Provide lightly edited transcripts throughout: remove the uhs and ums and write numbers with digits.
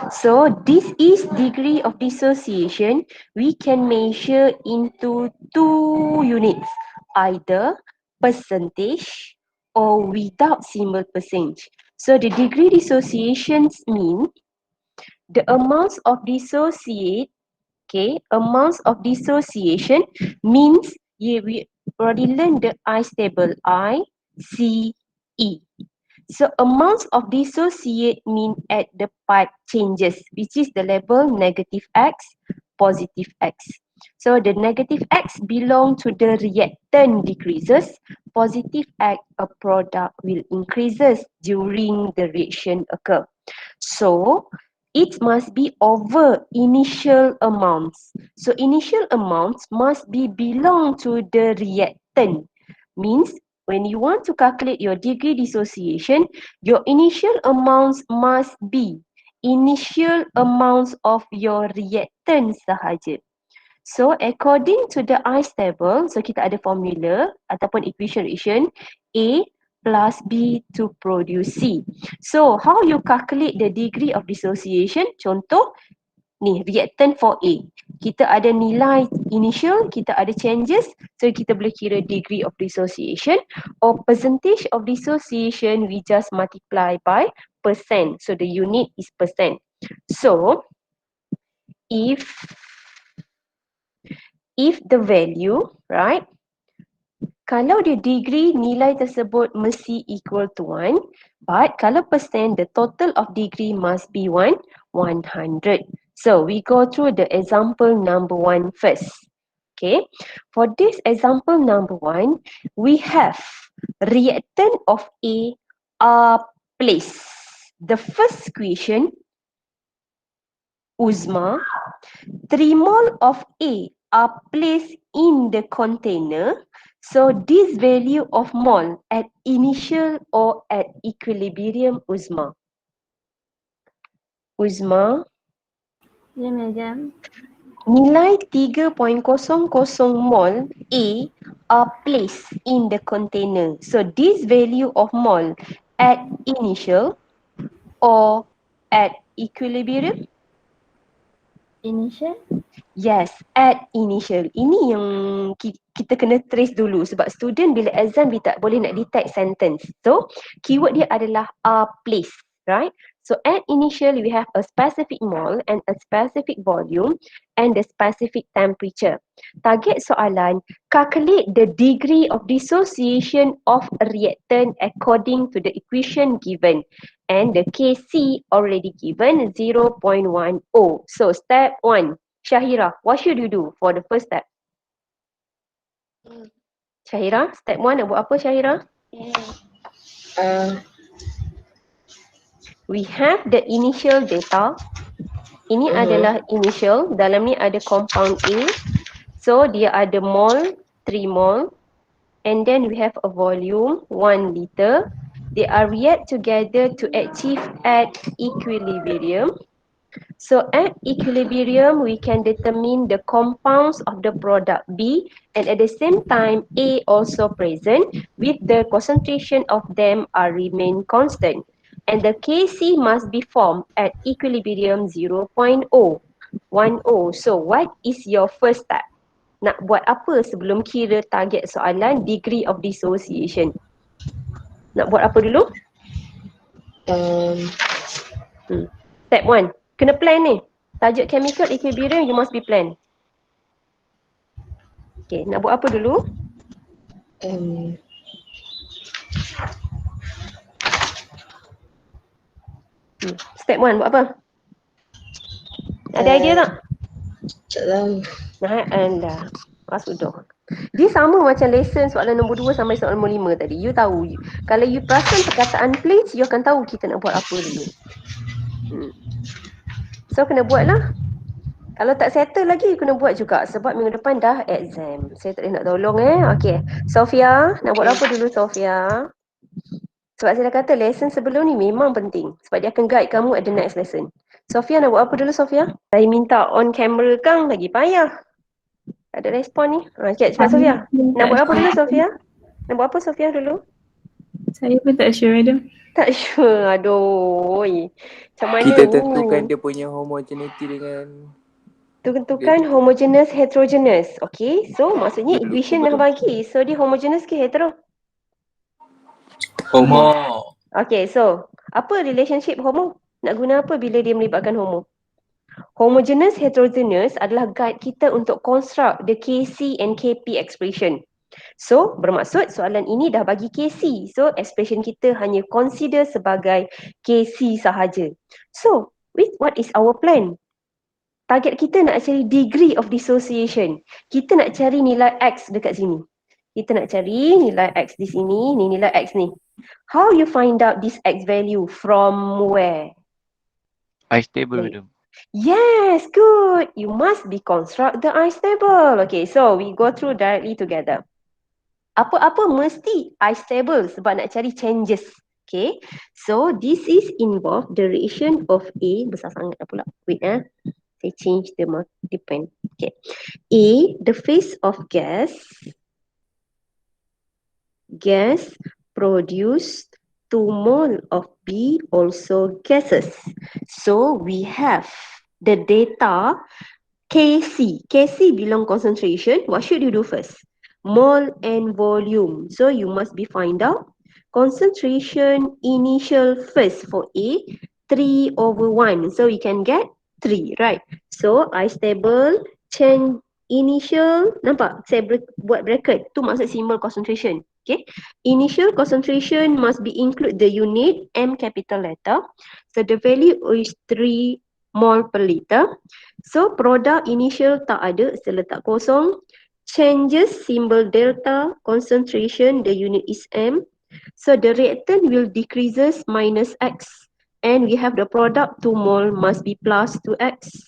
So this is degree of dissociation. We can measure into two units, either percentage or without symbol percentage. So the degree dissociations mean the amounts of dissociate, okay, amounts of dissociation means we already learned the I table, I, C, E. So amounts of dissociate mean at the part changes, which is the level negative X, positive X. So the negative X belong to the reactant decreases, positive X a product will increases during the reaction occur. So it must be over initial amounts. So initial amounts must be belong to the reactant. Means when you want to calculate your degree dissociation, your initial amounts must be initial amounts of your reactant sahaja. So according to the ICE table, so kita ada formula ataupun equation reaction A plus B to produce C. So how you calculate the degree of dissociation? Contoh ni reactant for A. Kita ada nilai initial, kita ada changes, so kita boleh kira degree of dissociation or percentage of dissociation we just multiply by percent. So the unit is percent. So if the value, right? Kalau the degree nilai tersebut mesti equal to 1, but kalau percent the total of degree must be 100. So we go through the example number 1 first. Okay, for this example number 1, we have reactant of A are placed. The first equation, Uzma, 3 mole of A are placed in the container. So this value of mole at initial or at equilibrium, Uzma. Uzma, Ya, Madam. nilai 3.00 mol A are placed in the container. So this value of mole at initial or at equilibrium? Initial. Yes, at initial. Ini yang kita kena trace dulu sebab student bila exam dia tak boleh nak detect sentence. So, keyword dia adalah are placed, right? So, at initial we have a specific mole and a specific volume and the specific temperature. Target soalan, calculate the degree of dissociation of a reactant according to the equation given. And the Kc already given 0.10. So, step 1. Shahira, what should you do for the first step? Shahira, step 1 nak buat apa Shahira? We have the initial data. Ini adalah initial. Dalam ni ada compound A. So dia ada mole, 3 mole. And then we have a volume, 1 liter. They are react together to achieve at equilibrium. So at equilibrium, we can determine the compounds of the product B, and at the same time, A also present with the concentration of them are remain constant. And the Kc must be formed at equilibrium 0.0. So what is your first step? Nak buat apa sebelum kira target soalan degree of dissociation? Nak buat apa dulu? Step 1. Kena plan ni. Tajuk chemical equilibrium, you must be plan. Okay, nak buat apa dulu? Step 1, buat apa? Ada idea tak? Tak tahu. Anda. Sudah. Dia sama macam lesson soalan nombor 2 sampai soalan nombor 5 tadi. You tahu. Kalau you perasan perkataan place, you akan tahu kita nak buat apa dulu. So, kena buat lah. Kalau tak settle lagi, you kena buat juga. Sebab minggu depan dah exam. Saya tak boleh nak tolong Okay. Sofia, nak buat apa dulu Sofia? Sebab saya dah kata lesson sebelum ni memang penting. Sebab dia akan guide kamu at the next lesson. Sofia, nak buat apa dulu Sofia? Saya minta on camera kang lagi payah. Tak ada respon ni. Okay, cepat Sofia. Nak buat apa dulu Sofia? Nak buat apa Sofia dulu? Saya pun tak sure, madam. Tak sure. Aduh. Macam mana? Kita tentukan dia punya homogeneity dengan Tentukan homogeneous heterogeneous. Okay. So maksudnya duduk equation dah betul. bagi. So dia homogeneous ke hetero? Homo. Okay. So apa relationship homo? Nak guna apa bila dia melibatkan homo? Homogeneous heterogeneous adalah guide kita untuk construct the KC and KP expression. So, bermaksud soalan ini dah bagi KC. So, expression kita hanya consider sebagai KC sahaja. So, what is our plan? Target kita nak cari degree of dissociation. Kita nak cari nilai X dekat sini. Kita nak cari nilai X di sini, ni nilai X ni. How you find out this X value? From where? I stable, madam. Yes, good. You must deconstruct the ice table. Okay, so we go through directly together. Apa-apa mesti ice table sebab nak cari changes. Okay, so this is involve the reaction of A. Besar sangat dah pula. Wait saya change the pen. Okay, A, the phase of gas produced 2 mole of B also gases. So we have the data KC. KC belong concentration. What should you do first? Mole and volume. So you must be find out concentration initial first for A 3/1. So we can get 3, right? So I stable change initial. Nampak? Saya buat bracket. Tu maksud symbol concentration. Okay. Initial concentration must be include the unit M capital letter. So the value is 3 mole per liter. So product initial tak ada, saya letak kosong. Changes symbol delta, concentration, the unit is M. So the reactant will decreases minus X. And we have the product 2 mole must be plus 2X.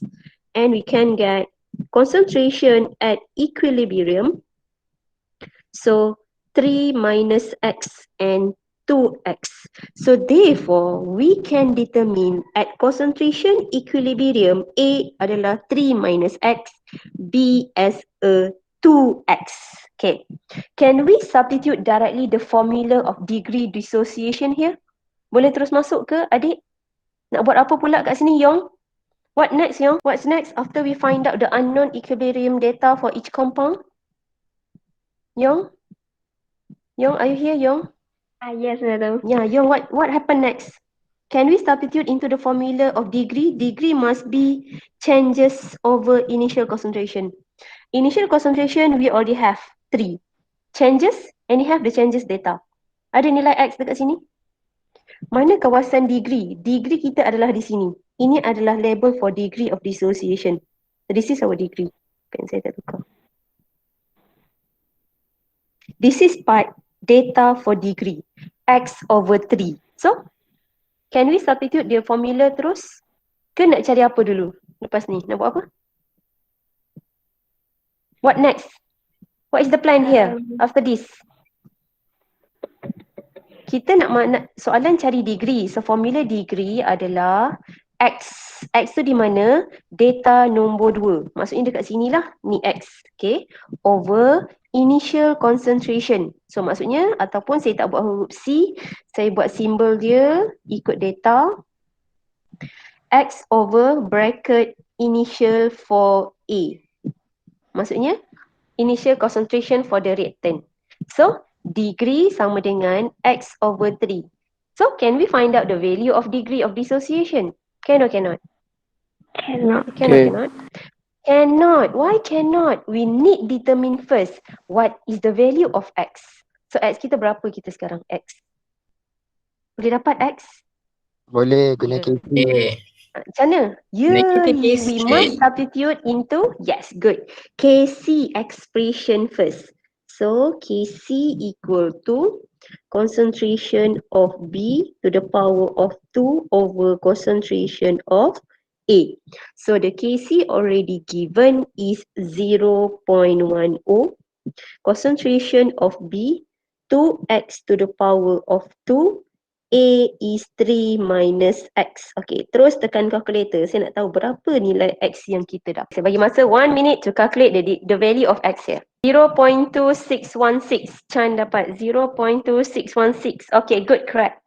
And we can get concentration at equilibrium. So 3 minus X and 2X. So therefore, we can determine at concentration equilibrium, A adalah 3 minus X, B as a 2X. Okay. Can we substitute directly the formula of degree dissociation here? Boleh terus masuk ke adik? Nak buat apa pula kat sini, Yong? What next, Yong? What's next after we find out the unknown equilibrium data for each compound? Yong? Yong, are you here, Yong? Yes, madam. Yeah, Yong, what happened next? Can we substitute into the formula of degree? Degree must be changes over initial concentration. Initial concentration, we already have 3. Changes, and we have the changes data. Ada nilai X dekat sini? Mana kawasan degree? Degree kita adalah di sini. Ini adalah label for degree of dissociation. So this is our degree. Pen saya tak tukar. This is part data for degree. X over 3. So, can we substitute the formula terus? Ke nak cari apa dulu? Lepas ni, nak buat apa? What next? What is the plan here after this? Kita nak soalan cari degree. So, formula degree adalah X. X tu di mana? Data nombor 2. Maksudnya dekat sini lah. Ni X. Okay. Over initial concentration. So, maksudnya ataupun saya tak buat huruf C. Saya buat simbol dia ikut data. X over bracket initial for A. Maksudnya, initial concentration for the reactant. So, degree sama dengan X over 3. So, can we find out the value of degree of dissociation? Can or cannot? Cannot. Cannot. Cannot. Why cannot? We need determine first what is the value of X. So, X kita berapa kita sekarang? X. Boleh dapat X? Boleh guna KC. Macam mana? We must substitute into, yes, good. KC expression first. So, KC equal to concentration of B to the power of 2 over concentration of A. So, the KC already given is 0.10. Concentration of B, 2x to the power of 2. A is 3 minus X. Okay, terus tekan calculator. Saya nak tahu berapa nilai X yang kita dapat. Saya bagi masa 1 minute to calculate the value of X here. 0.2616. Chan dapat 0.2616. Okay, good, correct.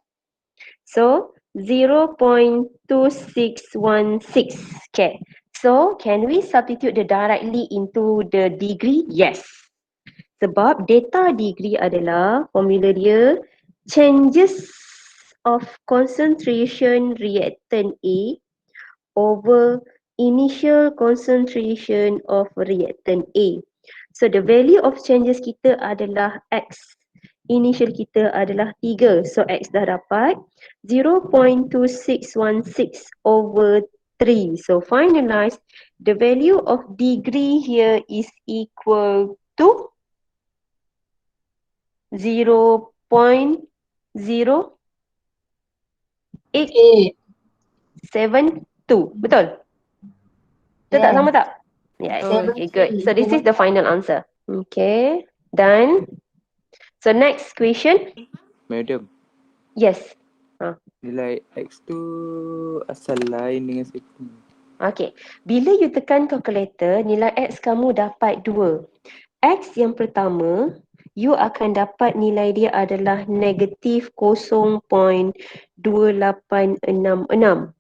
So, 0.2616. Okay. So, can we substitute the directly into the degree? Yes. Sebab data degree adalah formula dia changes of concentration reactant A over initial concentration of reactant A. So the value of changes kita adalah X. Initial kita adalah 3. So X dah dapat 0.2616 over 3. So finalize, the value of degree here is equal to 0.0872. Betul? Betul tak? Sama tak? Yes. Okay, good. So this is the final answer. Okay, done. So next question. Madam, Yes. nilai X tu asal lain dengan situ. Okay. Bila you tekan calculator, nilai X kamu dapat 2. X yang pertama, you akan dapat nilai dia adalah negatif 0.2866.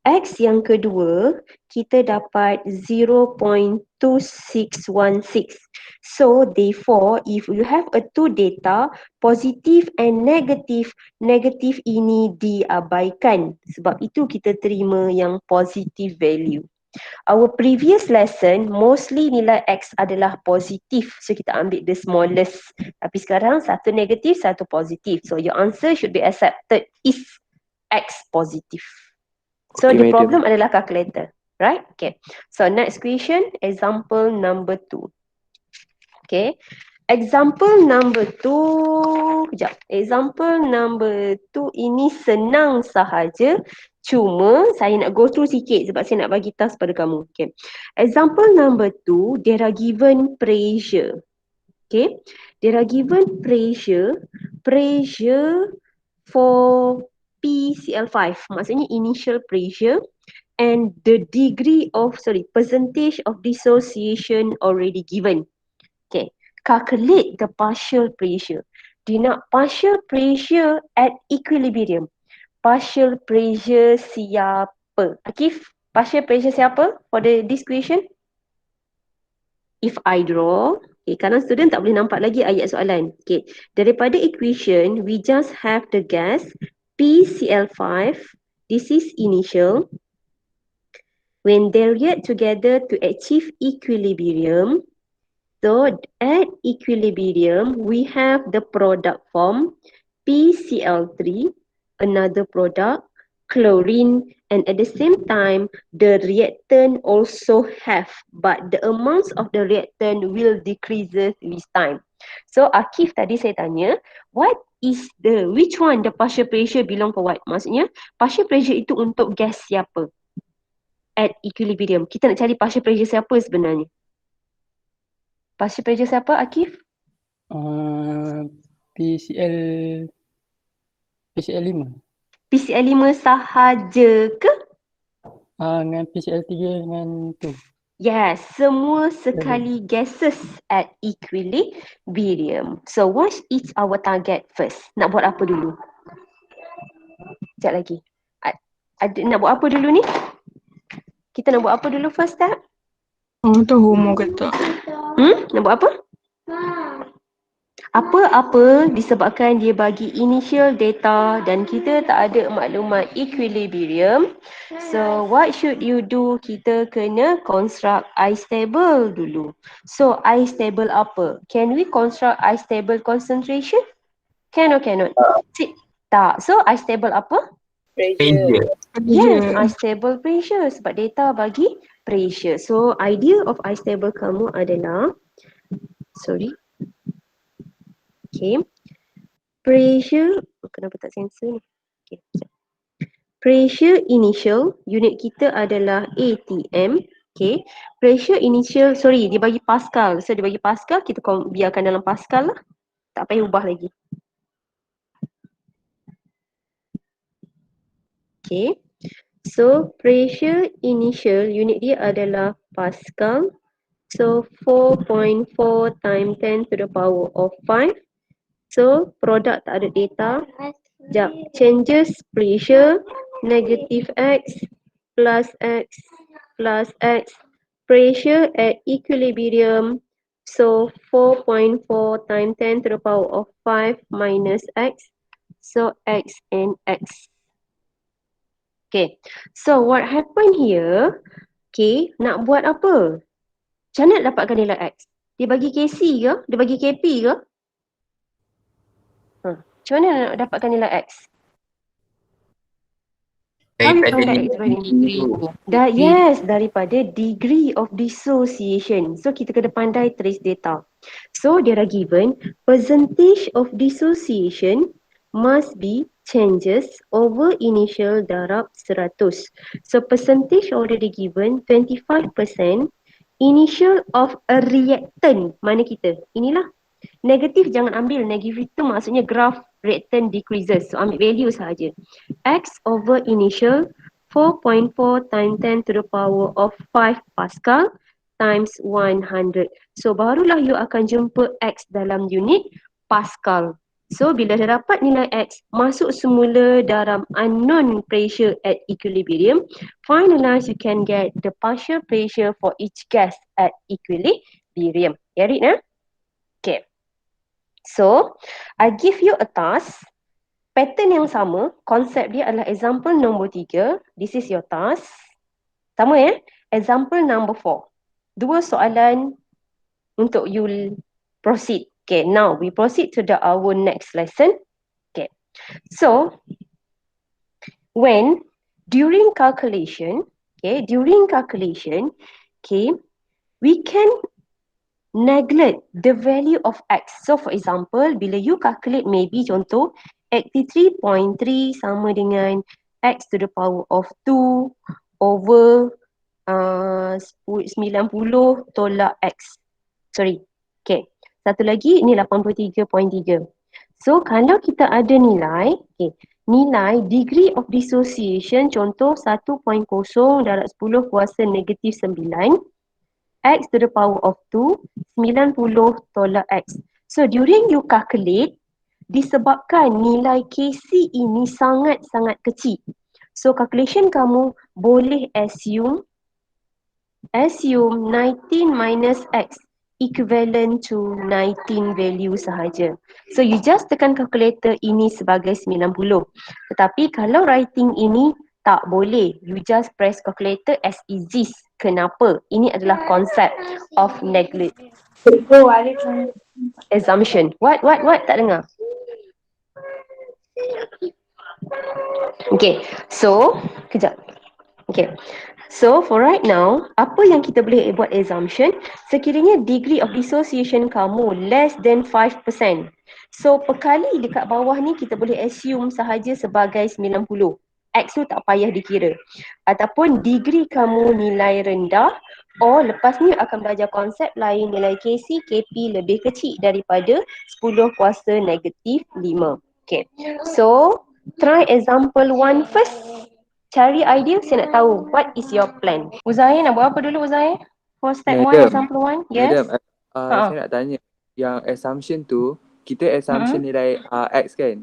X yang kedua, kita dapat 0.2616. So, therefore, if you have a two data, positif and negatif, negatif ini diabaikan. Sebab itu kita terima yang positive value. Our previous lesson, mostly nilai X adalah positif. So, kita ambil the smallest. Tapi sekarang, satu negatif, satu positif. So, your answer should be accepted is X positive. So, Okay, the madam. problem adalah calculator. Right? Okay. So, next question, example number 2. Okay. Example number 2. Kejap. Example number 2 ini senang sahaja. Cuma saya nak go through sikit sebab saya nak bagi task pada kamu. Okay. Example number 2, there are given pressure. Okay. There are given pressure for PCl5. Maksudnya initial pressure and the percentage of dissociation already given. Okay. Calculate the partial pressure. Dia nak partial pressure at equilibrium. Partial pressure siapa? Akif, partial pressure siapa for this question? If I draw, okay, kadang student tak boleh nampak lagi ayat soalan. Okay, daripada equation, we just have the gas PCl5. This is initial. When they react together to achieve equilibrium, so at equilibrium, we have the product form PCl3, another product, chlorine, and at the same time, the reactant also have, but the amounts of the reactant will decreases with time. So Akif tadi saya tanya, which one the partial pressure belong for what? Maksudnya, partial pressure itu untuk gas siapa? At equilibrium. Kita nak cari partial pressure siapa sebenarnya? Partial pressure siapa, Akif? PCL5 PCl5 sahaja ke? dengan PCL3 dengan tu. Yes, semua sekali gases at equilibrium. So what is our target first? Nak buat apa dulu? Sekejap lagi. Nak buat apa dulu ni? Kita nak buat apa dulu first tak? Tu homo kata. Nak buat apa? Apa-apa disebabkan dia bagi initial data dan kita tak ada maklumat equilibrium. So what should you do? Kita kena construct I stable dulu. So I stable apa? Can we construct I stable concentration? Can or cannot? Tak. So I stable apa? Pressure. Yes, I stable pressure sebab data bagi pressure. So idea of I stable kamu adalah okay. Pressure, kenapa tak sensor ni? Okay. Pressure initial, unit kita adalah ATM. Okay. Pressure initial, dia bagi Pascal. So dia bagi Pascal, kita biarkan dalam Pascal lah. Tak payah ubah lagi. Okay. So pressure initial unit dia adalah Pascal. So 4.4 times 10 to the power of 5. So produk tak ada data. Sekejap. Changes pressure negative X plus X plus X. Pressure at equilibrium. So 4.4 times 10 to the power of 5 minus X. So X and X. Okay. So what happened here? Okay. Nak buat apa? Macam mana nak dapatkan nilai X? Dia bagi KC ke? Dia bagi KP ke? Macam mana nak dapatkan nilai X? How you find out X value? Yes, daripada degree of dissociation. So kita kena pandai trace data. So they are given percentage of dissociation must be changes over initial darab 100. So percentage already given 25%. Initial of a reactant. Mana kita? Inilah. Negatif jangan ambil. Negatif itu maksudnya graph reactant decreases. So ambil value sahaja. X over initial 4.4 times 10 to the power of 5 Pascal times 100. So barulah you akan jumpa X dalam unit Pascal. So bila dah dapat nilai X, masuk semula dalam unknown pressure at equilibrium. Finalize you can get the partial pressure for each gas at equilibrium. Get it, nah? Okay. So, I give you a task. Pattern yang sama, konsep dia adalah example nombor 3. This is your task. Sama ya? Example number 4. 2 soalan untuk you proceed. Okay, now we proceed to our next lesson. Okay, so when during calculation, okay, we can neglect the value of X. So for example, bila you calculate maybe contoh 83.3 sama dengan X to the power of 2 over 90 tolak X. Sorry. Okay. Satu lagi ni 83.3. So kalau kita ada nilai, okay, nilai degree of dissociation contoh 1.0 darab 10 kuasa negatif 9. X to the power of 2, 90 tolak X. So during you calculate, disebabkan nilai KC ini sangat-sangat kecil. So calculation kamu boleh assume 19 minus X equivalent to 19 value sahaja. So you just tekan calculator ini sebagai 90. Tetapi kalau writing ini tak boleh. You just press calculator as it is. Kenapa? Ini adalah konsep of neglect. Assumption. What? Tak dengar. Okay. So, kejap. Okay. So for right now, apa yang kita boleh buat assumption, sekiranya degree of dissociation kamu less than 5%. So perkali dekat bawah ni kita boleh assume sahaja sebagai 90. X tu tak payah dikira. Ataupun degree kamu nilai rendah, lepas ni akan belajar konsep lain, nilai KC, KP lebih kecil daripada 10 kuasa negatif 5. Okay. So try example 1 first. Cari idea, saya nak tahu what is your plan. Uzair nak buat apa dulu Uzair? For step 1, example 1, yes? Madam, saya nak tanya, yang assumption tu, kita assumption nilai X kan?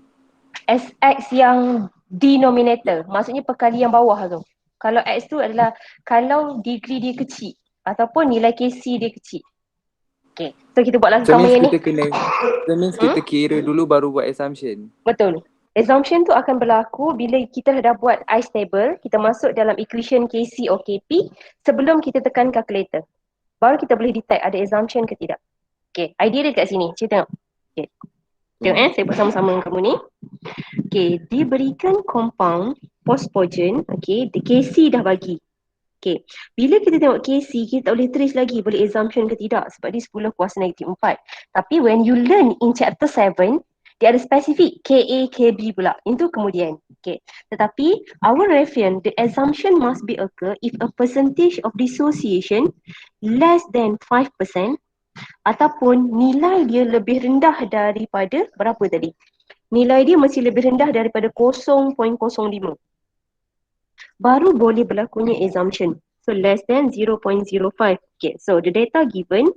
X yang denominator, maksudnya perkali yang bawah tu. Kalau X tu adalah, kalau degree dia kecil, ataupun nilai KC dia kecil. Okay, so kita buatlah sama yang ni. That means kita kira dulu baru buat assumption. Betul. Assumption tu akan berlaku bila kita dah buat I stable, kita masuk dalam equation KC or KP sebelum kita tekan calculator. Baru kita boleh detect ada assumption ke tidak. Okay, idea dia kat sini. Cik tengok. Okay. Tengok saya buat sama-sama dengan kamu ni. Okay, diberikan compound phosphogen, okay, KC dah bagi. Okay, bila kita tengok KC, kita tak boleh trace lagi boleh assumption ke tidak sebab dia 10 kuasa negatif 4. Tapi when you learn in chapter 7, dia ada spesifik KA, KB pula. Itu kemudian. Okay. Tetapi our reference, the assumption must be occur if a percentage of dissociation less than 5% ataupun nilai dia lebih rendah daripada berapa tadi? Nilai dia masih lebih rendah daripada 0.05. baru boleh berlakunya assumption. So less than 0.05. Okay, so the data given,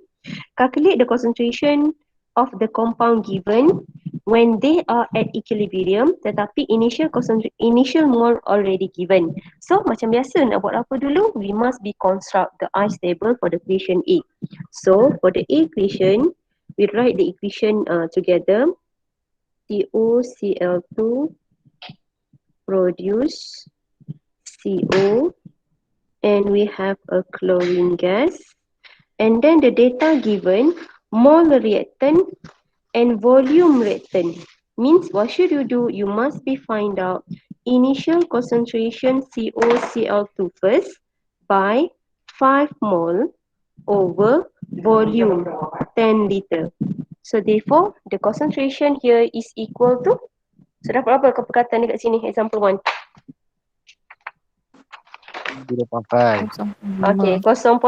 calculate the concentration of the compound given when they are at equilibrium tetapi initial mole already given. So macam biasa nak buat apa dulu? We must be construct the ice table for the equation A. So for the A equation, we write the equation together. COCl2 produce CO and we have a chlorine gas. And then the data given, mole reactant and volume reactant. Means what should you do? You must be find out initial concentration COCl2 first by 5 mole over volume 10 liter. So therefore, the concentration here is equal to, so dapat apa perkataan dekat sini? Example 1. 0.5. Okay, 0.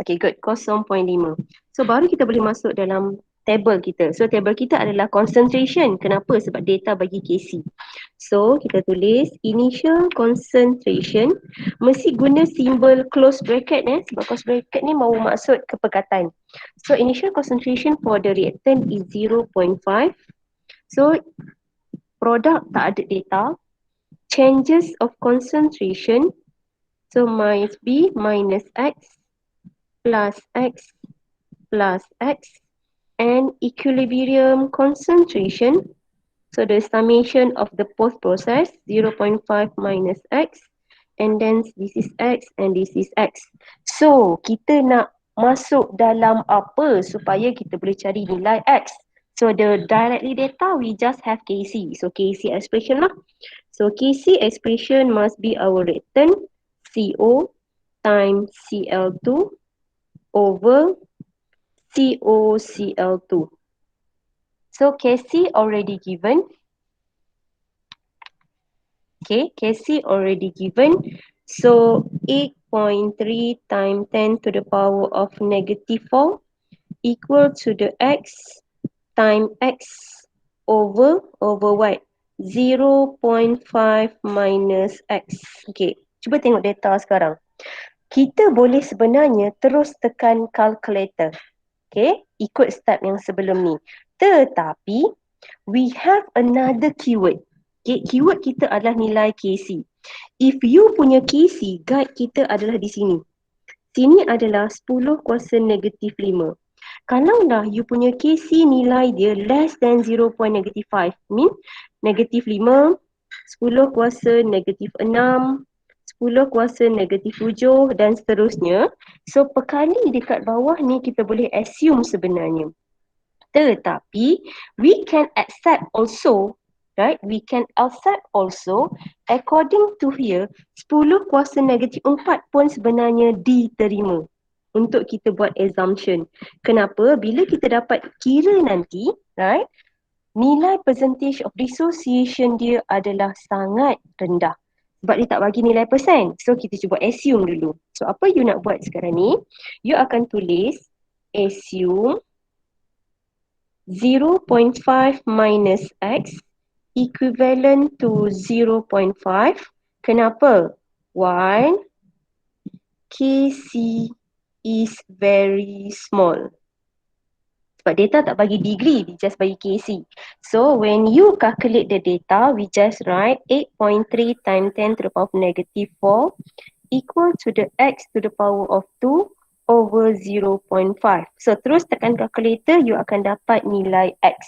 Okay, good. 0.5. So baru kita boleh masuk dalam table kita. So table kita adalah concentration. Kenapa? Sebab data bagi KC. So kita tulis initial concentration. Mesti guna simbol close bracket sebab close bracket ni mau maksud kepekatan. So initial concentration for the reactant is 0.5. So product tak ada data. Changes of concentration. So minus B minus X plus X plus X and equilibrium concentration. So the summation of the both process 0.5 minus X and then this is X and this is X. So kita nak masuk dalam apa supaya kita boleh cari nilai X. So the directly data we just have KC. So KC expression lah. So KC expression must be our reactant CO times Cl2 over COCl2. So Kc already given. Okay, Kc already given. So 8.3 times 10 to the power of negative 4 equal to the X times X over what? 0.5 minus X. Okay, cuba tengok data sekarang. Kita boleh sebenarnya terus tekan calculator. Okay, ikut step yang sebelum ni. Tetapi, we have another keyword. Okay, keyword kita adalah nilai KC. If you punya KC, guide kita adalah di sini. Sini adalah 10 kuasa negatif 5. Kalaulah you punya KC nilai dia less than 0.5, mean negatif 5, 10 kuasa negatif 6, 10 kuasa negatif 7 dan seterusnya. So perkali dekat bawah ni kita boleh assume sebenarnya. Tetapi we can accept also, right? We can accept also according to here 10 kuasa negatif 4 pun sebenarnya diterima untuk kita buat assumption. Kenapa? Bila kita dapat kira nanti, right? Nilai percentage of dissociation dia adalah sangat rendah. Sebab dia tak bagi nilai persen. So kita cuba assume dulu. So apa you nak buat sekarang ni? You akan tulis assume 0.5 minus X equivalent to 0.5. Kenapa? While Kc is very small. Sebab data tak bagi degree, dia just bagi KC. So when you calculate the data, we just write 8.3 times 10 to the power of negative 4 equal to the X to the power of 2 over 0.5. So terus tekan calculator, you akan dapat nilai X.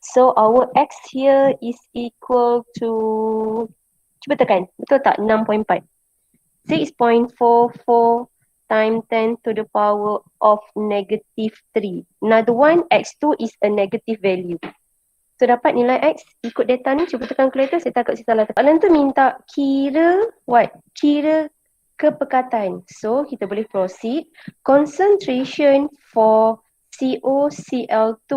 So our X here is equal to, cuba tekan, betul tak? 6.4. 6.44 times 10 to the power of negative 3. Another one, X2 is a negative value. So dapat nilai X, ikut data ni, cuba tekan calculator, saya takut saya salah. Soalan tu minta kira what? Kira kepekatan. So kita boleh proceed. Concentration for COCl2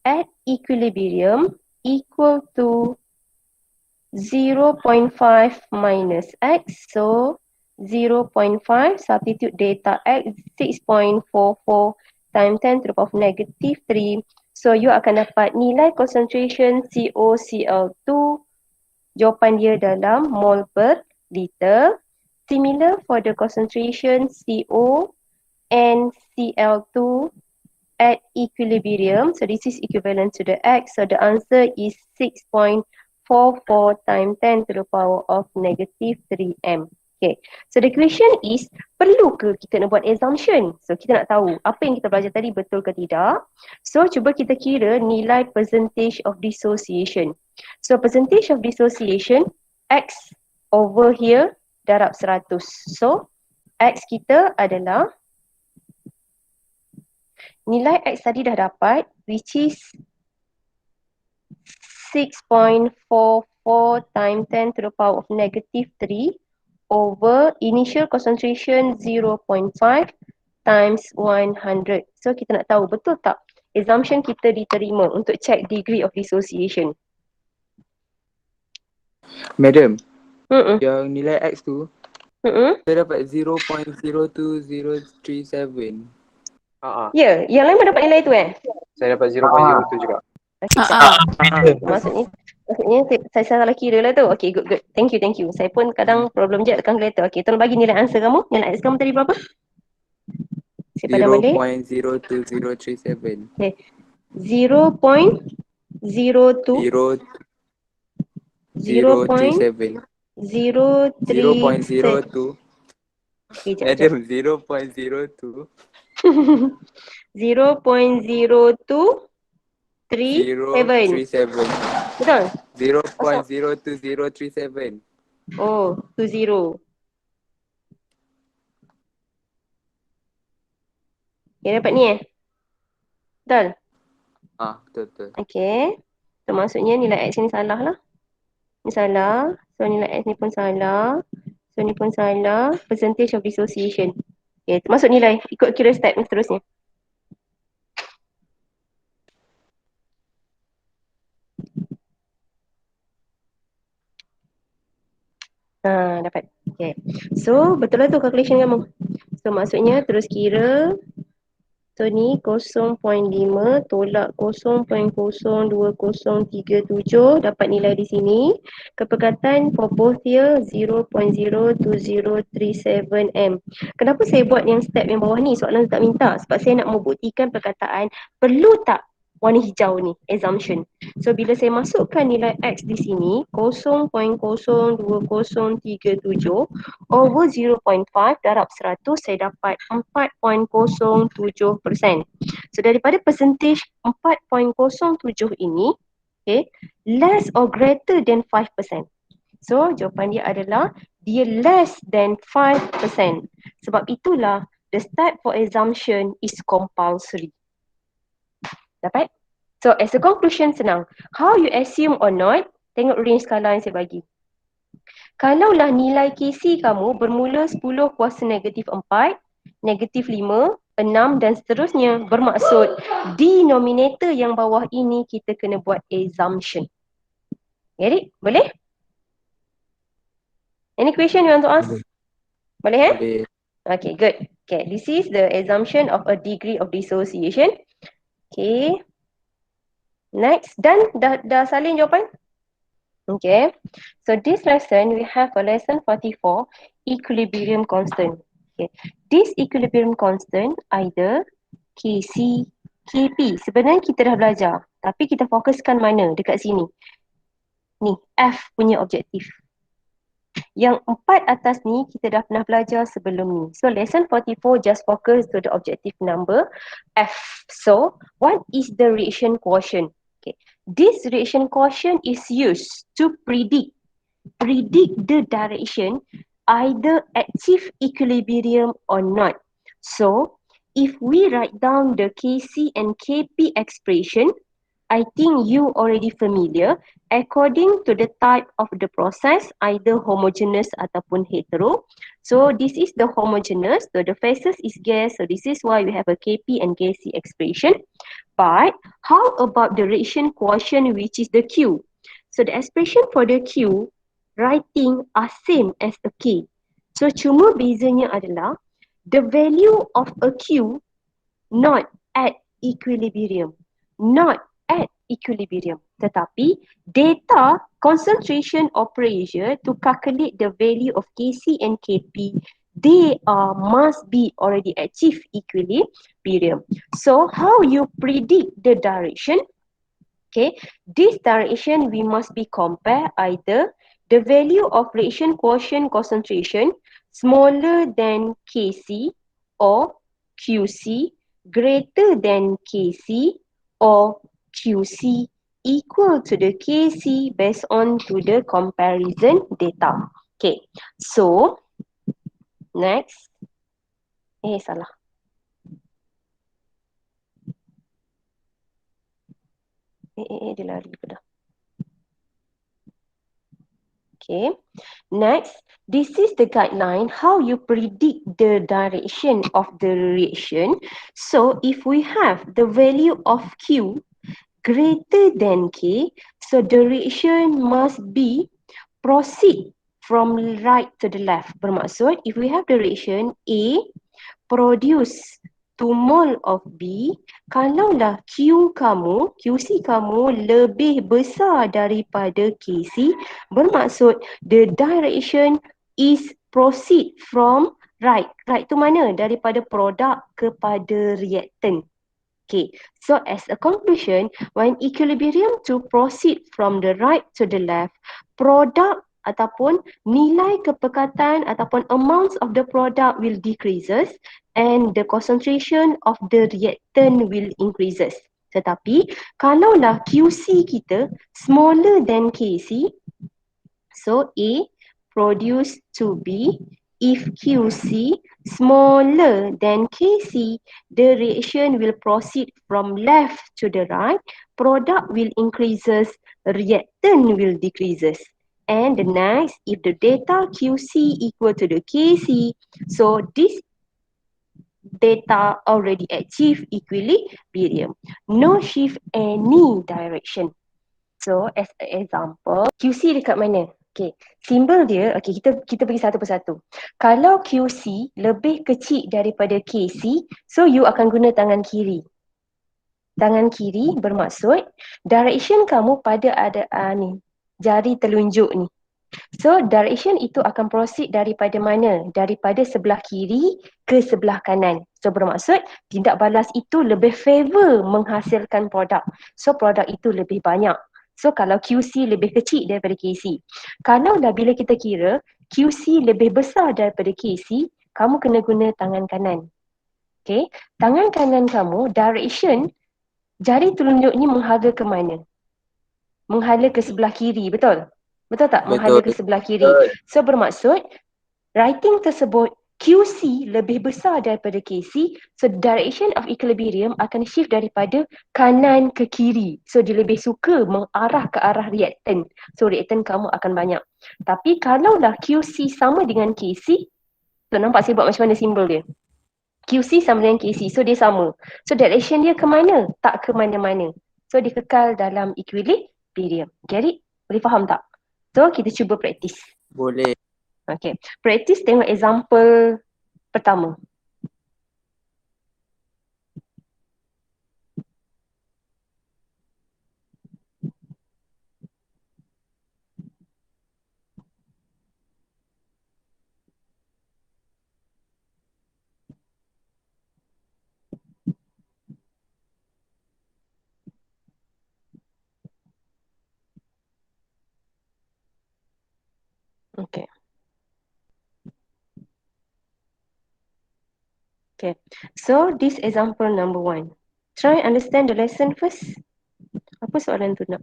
at equilibrium equal to 0.5 minus X. So 0.5 substitute data X 6.44 times 10 to the power of negative 3. So you akan dapat nilai concentration COCl2. Jawapan dia dalam mole per liter. Similar for the concentration CO and Cl2 at equilibrium. So this is equivalent to the X. So the answer is 6.44 times 10 to the power of negative 3m. Okay. So the question is, perlu ke kita nak buat assumption? So kita nak tahu apa yang kita belajar tadi betul ke tidak. So cuba kita kira nilai percentage of dissociation. So percentage of dissociation, X over here darab 100. So X kita adalah nilai X tadi dah dapat, which is 6.44 times 10 to the power of negative 3 over initial concentration 0.5 times 100. So kita nak tahu betul tak assumption kita diterima untuk check degree of dissociation. Madam, Mm-mm. yang nilai X tu, Mm-mm. saya dapat 0.02037. Ya, yang lain pun dapat nilai tu Saya dapat 0.02 juga. Okay, maksudnya saya salah kira lah tu. Okay, good. Thank you. Saya pun kadang problem je tekan kalkulator. Okay, tolong bagi nilai answer kamu. Nilai X kamu tadi berapa? Saya padam balik. 0.02037. Okay. 0.02 0.037. 0.037. 0.02. Okay, Madam, 0.02. 0.0237. 0.037. Betul? 0.02037. Oh, 20. Okay, dapat ni Betul? Betul. Okay. So maksudnya nilai X ni salah lah. Ni salah. So nilai X ni pun salah. So ni pun salah. Percentage of dissociation. Okay, masuk nilai. Ikut kira step ni seterusnya. Dapat. Okay. So betul lah tu calculation kamu. So maksudnya terus kira. So ni 0.5 tolak 0.02037 dapat nilai di sini. Kepekatan for both here 0.02037m. Kenapa saya buat yang step yang bawah ni? Soalan tak minta. Sebab saya nak membuktikan perkataan perlu tak warna hijau ni, assumption. So bila saya masukkan nilai X di sini 0.02037 over 0.5 darab 100 saya dapat 4.07%. So daripada percentage 4.07 ini, okay, less or greater than 5%. So jawapan dia adalah dia less than 5%. Sebab itulah the step for assumption is compulsory. Dapat? So as a conclusion senang. How you assume or not, tengok range skala yang saya bagi. Kalaulah nilai KC kamu bermula 10 kuasa negatif 4, negatif 5, 6 dan seterusnya, bermaksud denominator yang bawah ini kita kena buat assumption. Get it? Boleh? Any question you want to ask? Boleh Boleh. Okay, good. Okay, this is the assumption of a degree of dissociation. Okay. Next, done? Dah salin jawapan? Okay. So this lesson, we have a lesson 44, equilibrium constant. Okay. This equilibrium constant either Kc, Kp. Sebenarnya kita dah belajar. Tapi kita fokuskan mana? Dekat sini. Ni, F punya objektif. Yang 4 atas ni kita dah pernah belajar sebelum ni. So lesson 44 just focus to the objective number F. So what is the reaction quotient? Okay. This reaction quotient is used to predict the direction either achieve equilibrium or not. So if we write down the Kc and Kp expression, I think you already familiar. According to the type of the process, either homogeneous ataupun hetero. So this is the homogeneous. So the phases is gas. So this is why we have a Kp and Kc expression. But how about the reaction quotient, which is the Q? So the expression for the Q, writing are same as a K. So cuma bezanya adalah the value of a Q not at equilibrium. Not at equilibrium. Tetapi data concentration operation to calculate the value of Kc and Kp, they must be already achieve equilibrium. So how you predict the direction? Okay, this direction we must be compare either the value of reaction quotient concentration smaller than Kc or Qc greater than Kc or Qc equal to the Kc based on to the comparison data. Okay, so next, salah. Dia lari pula. Okay, next, this is the guideline how you predict the direction of the reaction. So if we have the value of Q greater than K, so the reaction must be proceed from right to the left. Bermaksud, if we have the reaction A produce 2 mol of B, kalaulah QC kamu lebih besar daripada KC, bermaksud the direction is proceed from right. Right tu mana? Daripada produk kepada reactant. Okay, so as a conclusion, when equilibrium to proceed from the right to the left, product ataupun nilai kepekatan ataupun amounts of the product will decreases and the concentration of the reactant will increases. Tetapi kalaulah QC kita smaller than KC, so A produce to B. If QC smaller than KC, the reaction will proceed from left to the right. Product will increases, reactant will decreases. And the next, if the data QC equal to the KC, so this data already achieve equilibrium. No shift any direction. So as an example, QC dekat mana? Okay, simbol dia, okay, kita pergi satu persatu. Kalau QC lebih kecil daripada KC, so you akan guna tangan kiri. Tangan kiri bermaksud direction kamu pada ada ni, jari telunjuk ni. So direction itu akan proceed daripada mana? Daripada sebelah kiri ke sebelah kanan. So bermaksud tindak balas itu lebih favor menghasilkan produk. So produk itu lebih banyak. So kalau QC lebih kecil daripada KC. Kalau dah bila kita kira QC lebih besar daripada KC, kamu kena guna tangan kanan. Okay, tangan kanan kamu direction jari telunjuk ni menghala ke mana? Menghala ke sebelah kiri, betul? Betul tak? Menghala ke sebelah kiri. So bermaksud writing tersebut QC lebih besar daripada KC, so direction of equilibrium akan shift daripada kanan ke kiri. So dia lebih suka mengarah ke arah reactant. So reactant kamu akan banyak. Tapi kalaulah QC sama dengan KC, so nampak saya buat macam mana simbol dia? QC sama dengan KC, so dia sama. So direction dia ke mana? Tak ke mana-mana. So dia kekal dalam equilibrium. Get it? Boleh faham tak? So kita cuba praktis. Boleh. Okay, praktis tengok example pertama. Okay. Okay, so this example number 1. Try understand the lesson first. Apa soalan tu nak?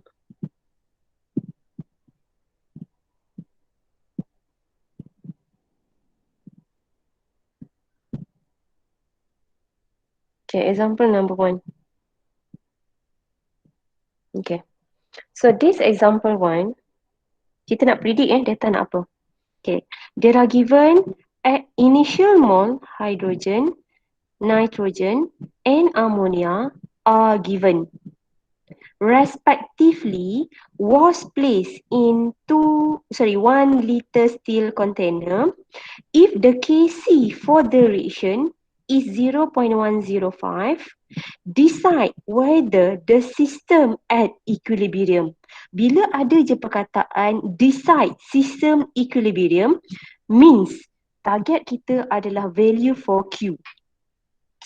Okay, example number 1. Okay, so this example 1, kita nak predict data nak apa? Okay, there are given at initial mole hydrogen, nitrogen and ammonia are given. Respectively was placed in 1 liter steel container. If the Kc for the reaction is 0.105 Decide whether the system at equilibrium. Bila ada je perkataan decide system equilibrium, means target kita adalah value for Q.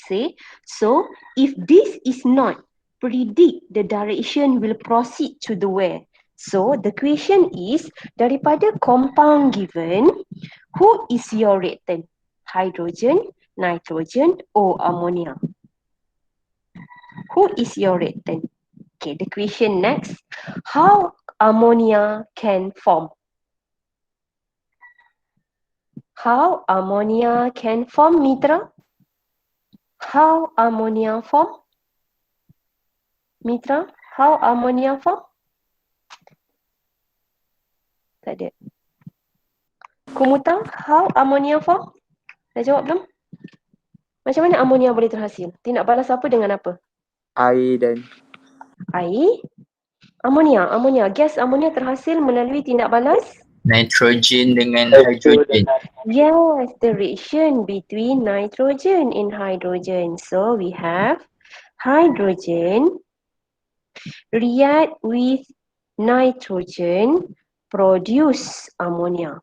See? So, if this is not, predict the direction will proceed to the where. So, the question is, daripada compound given, who is your reactant? Hydrogen, nitrogen, or ammonia? Who is your reactant? Okay, the question next. How ammonia can form? How ammonia can form, Mitra? How ammonia form? Mitra, how ammonia form? Tak ada. Kumuta, how ammonia form? Dah jawab belum? Macam mana ammonia boleh terhasil? Tindak balas apa dengan apa? Air dan Air. Ammonia. Gas ammonia terhasil melalui tindak balas? Nitrogen dengan hydrogen. Yes, the reaction between nitrogen and hydrogen. So we have hydrogen react with nitrogen, produce ammonia.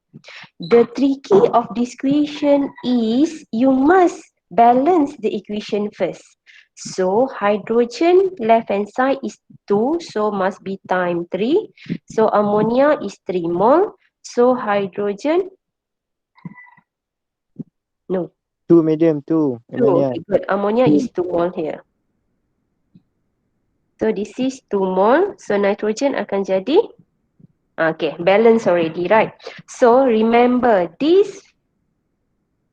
The tricky of this equation is you must balance the equation first. So hydrogen left hand side is 2, so must be time 3. So ammonia is 3 mole. So hydrogen, no, 2 medium 2 2. Okay, good. Ammonia is 2 mole here. So this is 2 mole. So nitrogen akan jadi, okay, balance already, right? So remember this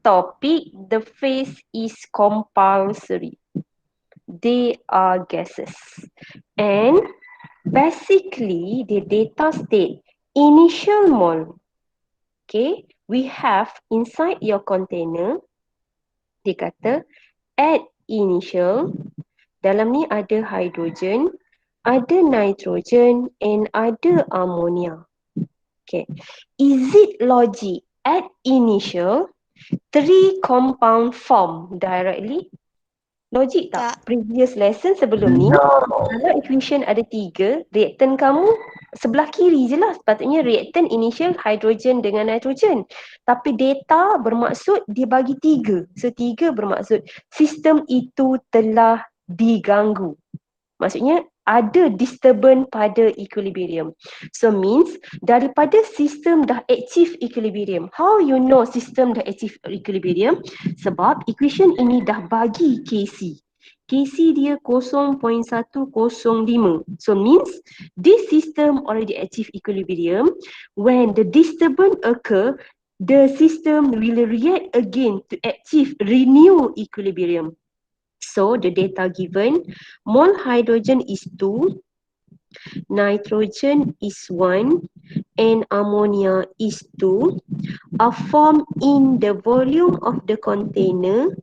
topic, the phase is compulsory. They are gases. And basically the data state initial mole. Okay, we have inside your container, dia kata at initial, dalam ni ada hydrogen, ada nitrogen and ada ammonia. Okay, is it logic at initial 3 compound form directly? Logik tak? Previous lesson sebelum ni, kalau equation ada 3, reaktan kamu sebelah kiri je lah. Sepatutnya reaktan initial hydrogen dengan nitrogen. Tapi data bermaksud dia bagi 3. So 3 bermaksud sistem itu telah diganggu. Maksudnya ada disturbance pada equilibrium. So means daripada sistem dah achieve equilibrium. How you know sistem dah achieve equilibrium? Sebab equation ini dah bagi Kc. Kc dia 0.105. So means this system already achieve equilibrium. When the disturbance occur, the system will react again to achieve renew equilibrium. So the data given, mole hydrogen is 2, nitrogen is 1, and ammonia is 2, are formed in the volume of the container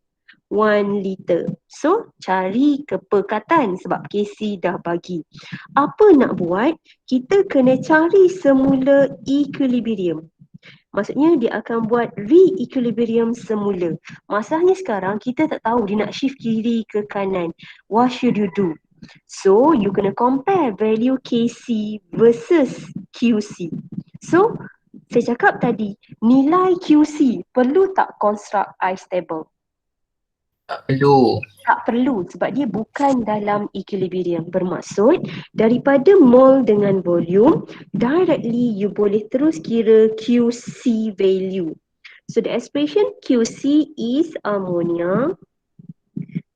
1 liter. So cari kepekatan sebab Kc dah bagi. Apa nak buat? Kita kena cari semula equilibrium. Maksudnya dia akan buat re-equilibrium semula. Masalahnya sekarang kita tak tahu dia nak shift kiri ke kanan. What should you do? So you kena compare value Kc versus Qc. So saya cakap tadi nilai Qc perlu tak construct ice table? Tak perlu. Tak perlu sebab dia bukan dalam equilibrium. Bermaksud daripada mole dengan volume, directly you boleh terus kira QC value. So the expression QC is ammonia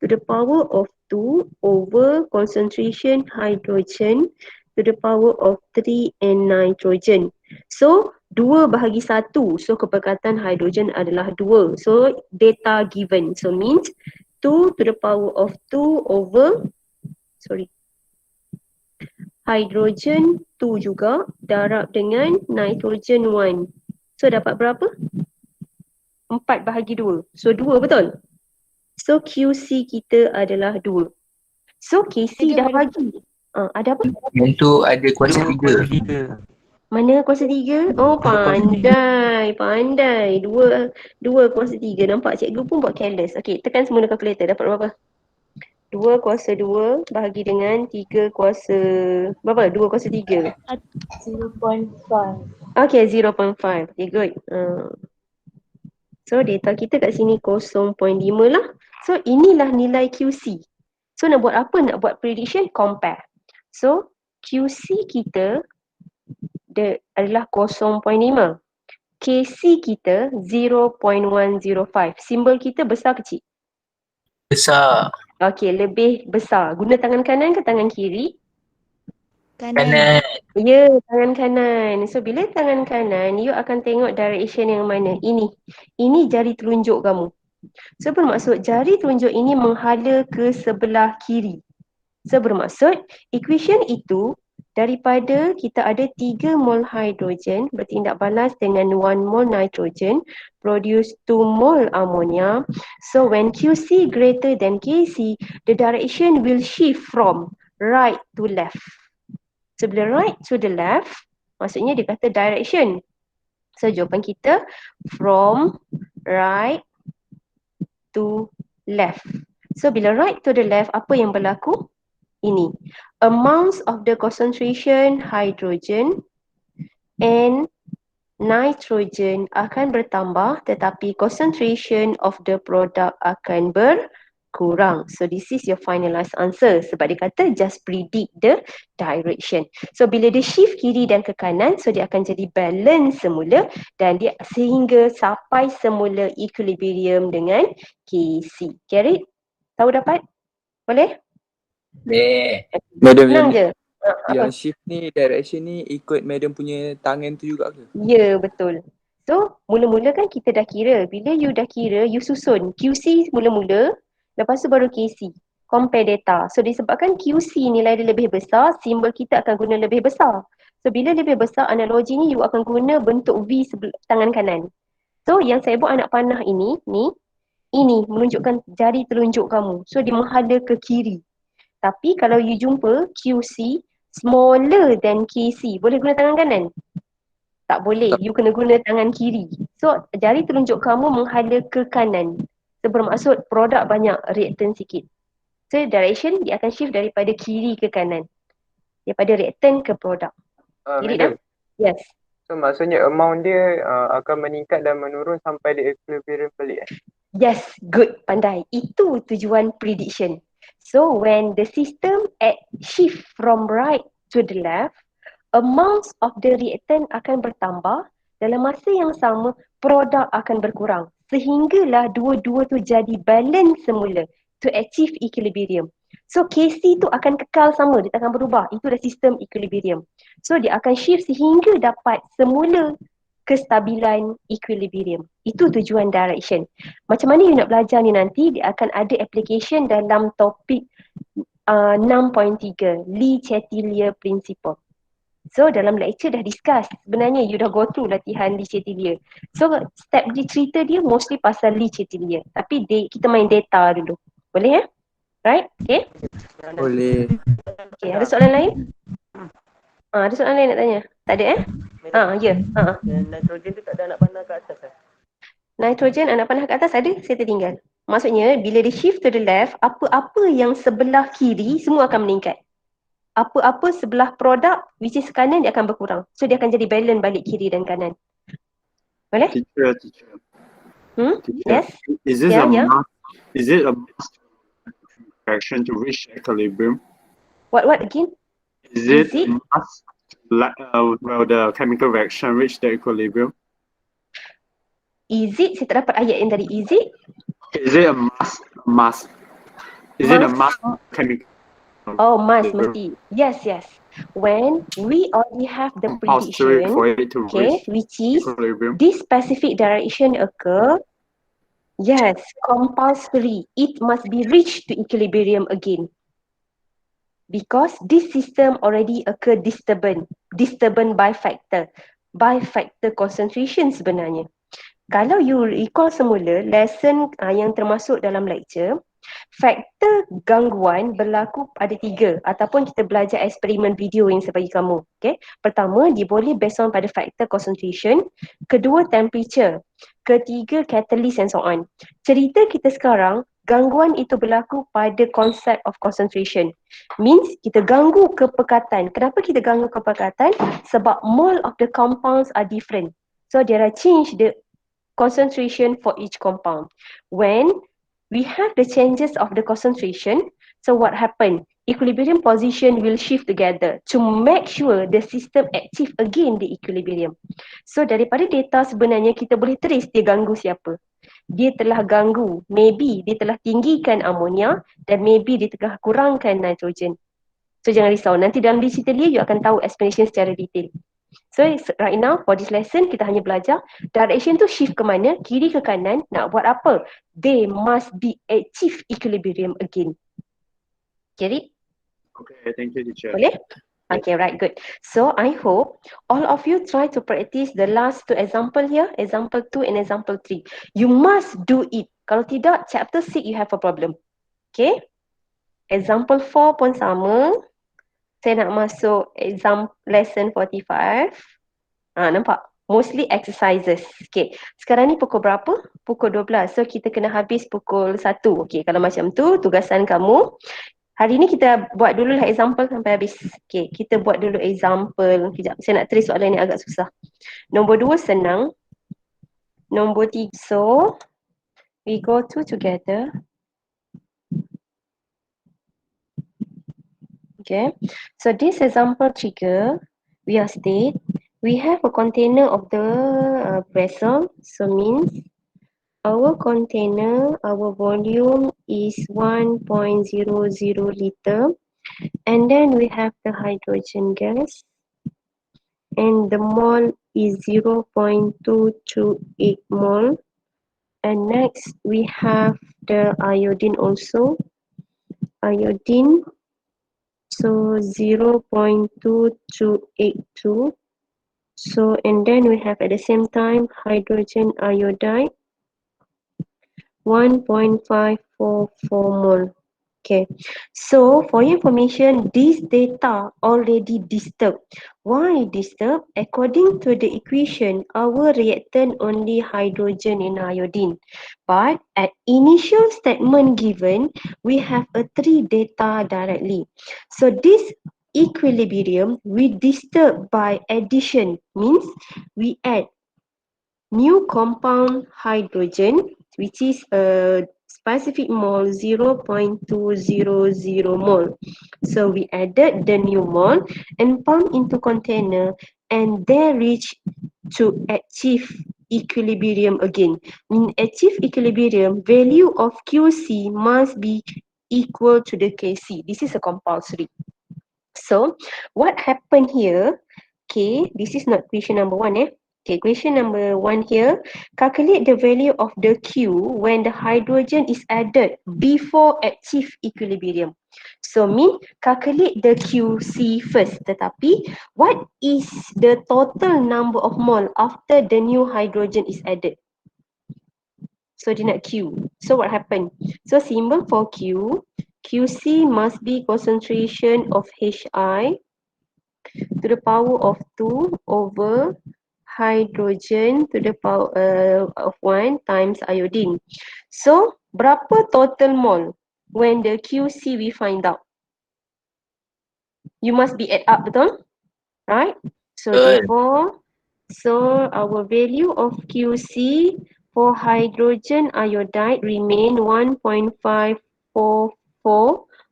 to the power of 2 over concentration hydrogen to the power of 3 and nitrogen. So 2 bahagi 1. So kepekatan hydrogen adalah 2. So data given. So means 2 to the power of 2 over hydrogen 2 juga darab dengan nitrogen 1. So dapat berapa? 4 bahagi 2. So 2 betul? So QC kita adalah 2. So KC dah bagi. Ada apa? Yang tu ada kuasa 3. Mana kuasa 3? Oh pandai. 2 kuasa 3. Nampak cikgu pun buat careless. Okay, tekan semula calculator. Dapat berapa? 2 kuasa 2 bahagi dengan 3 kuasa berapa? 2 kuasa 3. 0.5. Okay, 0.5. Okay, good. So data kita kat sini 0.5 lah. So inilah nilai QC. So nak buat apa? Nak buat prediction, compare. So QC kita adalah 0.5. KC kita 0.105. Simbol kita besar kecil? Besar. Okay, lebih besar. Guna tangan kanan ke tangan kiri? Kanan. Ya, tangan kanan. So bila tangan kanan, you akan tengok direction yang mana? Ini. Ini jari telunjuk kamu. So bermaksud jari telunjuk ini menghala ke sebelah kiri. So bermaksud equation itu daripada kita ada 3 mol hidrogen bertindak balas dengan 1 mol nitrogen produce 2 mol ammonia. So when QC greater than KC, the direction will shift from right to left. So bila right to the left, maksudnya dia kata direction. So jawapan kita from right to left. So bila right to the left, apa yang berlaku? Ini. Amounts of the concentration hydrogen and nitrogen akan bertambah tetapi concentration of the product akan berkurang. So this is your finalized answer. Sebab dia kata just predict the direction. So bila dia shift kiri dan ke kanan, so dia akan jadi balance semula dan dia sehingga sampai semula equilibrium dengan KC. Get it? Tahu dapat? Boleh? Boleh. Madam Senang yang, je. yang shift ni, direction ni ikut madam punya tangan tu juga ke? Ya, betul. So, mula-mula kan kita dah kira. Bila you dah kira, you susun QC mula-mula, lepas tu baru KC. Compare data. So, disebabkan QC nilai dia lebih besar, simbol kita akan guna lebih besar. So, bila lebih besar, analogi ni you akan guna bentuk V tangan kanan. So, yang saya buat anak panah ini, ini menunjukkan jari telunjuk kamu. So, dia menghala ke kiri. Tapi kalau you jumpa QC smaller than KC, boleh guna tangan kanan? Tak boleh, you kena guna tangan kiri. So, jari telunjuk kamu menghala ke kanan. So, bermaksud produk banyak, reaktan sikit. So, direction dia akan shift daripada kiri ke kanan. Daripada reaktan ke produk. Jadi Madam, Yes. so maksudnya amount dia akan meningkat dan menurun sampai di equilibrium balik Yes, good, pandai. Itu tujuan prediction. So, when the system shift from right to the left, amounts of the reactant akan bertambah, dalam masa yang sama produk akan berkurang sehinggalah dua-dua tu jadi balance semula to achieve equilibrium. So KC tu akan kekal sama, dia takkan berubah. Itu dah sistem equilibrium. So dia akan shift sehingga dapat semula kestabilan equilibrium. Itu tujuan direction. Macam mana you nak belajar ni nanti, dia akan ada application dalam topik 6.3 Le Chatelier Principle. So dalam lecture dah discuss, sebenarnya you dah go through latihan Le Chatelier. So step di cerita dia mostly pasal Le Chatelier. Tapi kita main data dulu. Boleh ya? Right? Okay? Boleh. Okay, ada soalan lain? Ada soalan lain nak tanya? Tak ada ya. Nitrogen tu tak ada anak panah kat atas Nitrogen anak panah kat atas ada? Saya tertinggal. Maksudnya bila dia shift to the left, apa-apa yang sebelah kiri semua akan meningkat. Apa-apa sebelah produk which is kanan dia akan berkurang. So dia akan jadi balance balik kiri dan kanan. Boleh? Teacher. Yes? Is this Yeah, a yeah. mass? Is it a mass reaction to reach equilibrium? What again? Is it it? a mass? Well, the chemical reaction reach the equilibrium. Is it? Saya tak dapat ayat yang tadi. Is it? Is it a mass? Mass? Is it a mass chemical? Oh, mass mesti. Yes. When we already have the Compulsory prediction, for it to okay, reach which is equilibrium. this specific direction occur, yes, compulsory. It must be reached to equilibrium again. Because this system already occur disturbance by factor concentration sebenarnya. Kalau you recall semula lesson yang termasuk dalam lecture, faktor gangguan berlaku ada 3 ataupun kita belajar eksperimen video yang saya bagi kamu. Okay? Pertama, dia boleh based on pada faktor concentration. Kedua, temperature. Ketiga, catalyst and so on. Cerita kita sekarang gangguan itu berlaku pada konsep of concentration. Means kita ganggu kepekatan. Kenapa kita ganggu kepekatan? Sebab mole of the compounds are different. So there are change the concentration for each compound. When we have the changes of the concentration, so what happen? Equilibrium position will shift together to make sure the system active again the equilibrium. So daripada data sebenarnya kita boleh trace dia ganggu siapa. Dia telah ganggu, maybe dia telah tinggikan amonia dan maybe dia telah kurangkan nitrogen. So jangan risau, nanti dalam dicitalia you akan tahu explanation secara detail. So right now for this lesson kita hanya belajar direction tu shift ke mana, kiri ke kanan, nak buat apa? They must be achieve equilibrium again. Get it? Okay, thank you, teacher. Boleh? Okay, right, good. So I hope all of you try to practice the last two example here, example 2 and example 3. You must do it. Kalau tidak, chapter 6 you have a problem. Okay? Example 4 pun sama. Saya nak masuk lesson 45. Nampak? Mostly exercises. Okay. Sekarang ni pukul berapa? Pukul 12. So kita kena habis pukul 1. Okay. Kalau macam tu, tugasan kamu. Hari ni kita buat dulu lah example sampai habis. Okay. Kita buat dulu example. Kejap. Saya nak tulis soalan ni agak susah. Nombor 2 senang. Nombor 3. So, we go to together. Okay. So this example trigger, we are state, we have a container of the vessel. So means our container, our volume is 1.00 liter. And then we have the hydrogen gas. And the mole is 0.228 mole. And next we have the iodine also. Iodine. So 0.2282. So and then we have at the same time hydrogen iodide 1.544 mole. Okay, so for your information, this data already disturbed. Why disturbed? According to the equation, our reactant only hydrogen and iodine. But at initial statement given, we have a 3 data directly. So this equilibrium we disturb by addition, means we add new compound hydrogen, which is a specific mole 0.200 mole. So we added the new mole and pump into container and they reach to achieve equilibrium again. In achieve equilibrium, value of QC must be equal to the KC. This is a compulsory. So what happened here? Okay, this is not question number 1. Okay, question number 1 here. Calculate the value of the Q when the hydrogen is added before achieve equilibrium. So mean calculate the QC first. Tetapi what is the total number of mole after the new hydrogen is added? So dia nak Q. So what happened? So symbol for Q, QC must be concentration of HI to the power of 2 over hydrogen to the power of 1 times iodine. So, berapa total mole when the QC we find out? You must be add up, betul? Right? So, Betul. therefore, so our value of QC for hydrogen iodide remain 1.544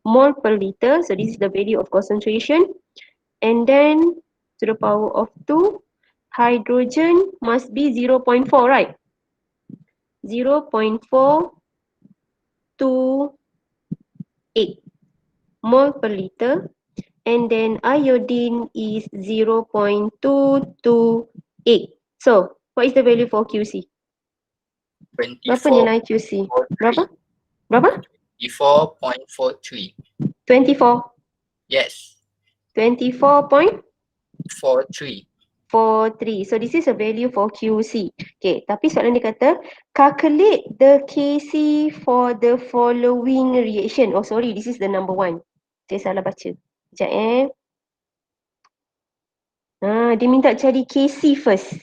mole per liter. So, this is the value of concentration. And then, to the power of 2, hydrogen must be 0.4, right? 0.428 mole per liter. And then iodine is 0.228. So, what is the value for QC? Berapa nilai QC? Berapa? Berapa? 24.43. 24. Yes. 24.43. 43. So this is a value for QC. Okay, tapi soalan dia kata calculate the KC for the following reaction. Oh sorry, this is the number 1. Saya salah baca. Sekejap dia minta cari KC first.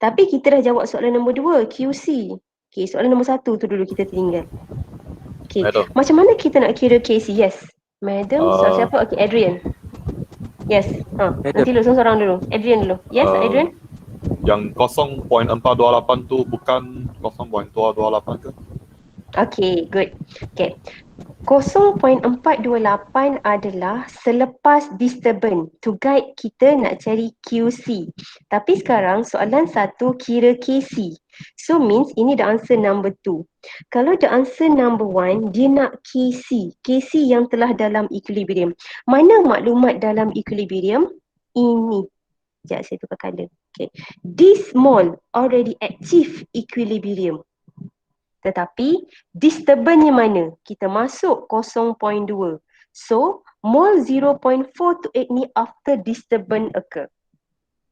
Tapi kita dah jawab soalan nombor 2, QC. Okay, soalan nombor 1 tu dulu kita tinggal. Okay. Madam. Macam mana kita nak kira KC? Yes. Madam, so Uh, siapa? Okay, Adrian. Yes. Nanti Madam. seorang dulu. Adrian dulu. Yes, Adrian? Yang 0.428 tu bukan 0.228 ke? Okay, good. Okay. 0.428 adalah selepas disturbance to guide kita nak cari QC. Tapi sekarang soalan satu kira KC. So means ini the answer number 2. Kalau the answer number 1, dia nak KC. KC yang telah dalam equilibrium. Mana maklumat dalam equilibrium? Ini. Sekejap saya tukar colour. Okay. This mole already achieve equilibrium. Tetapi disturbance mana? Kita masuk 0.2. So, mole 0.428 ni after disturbance occur.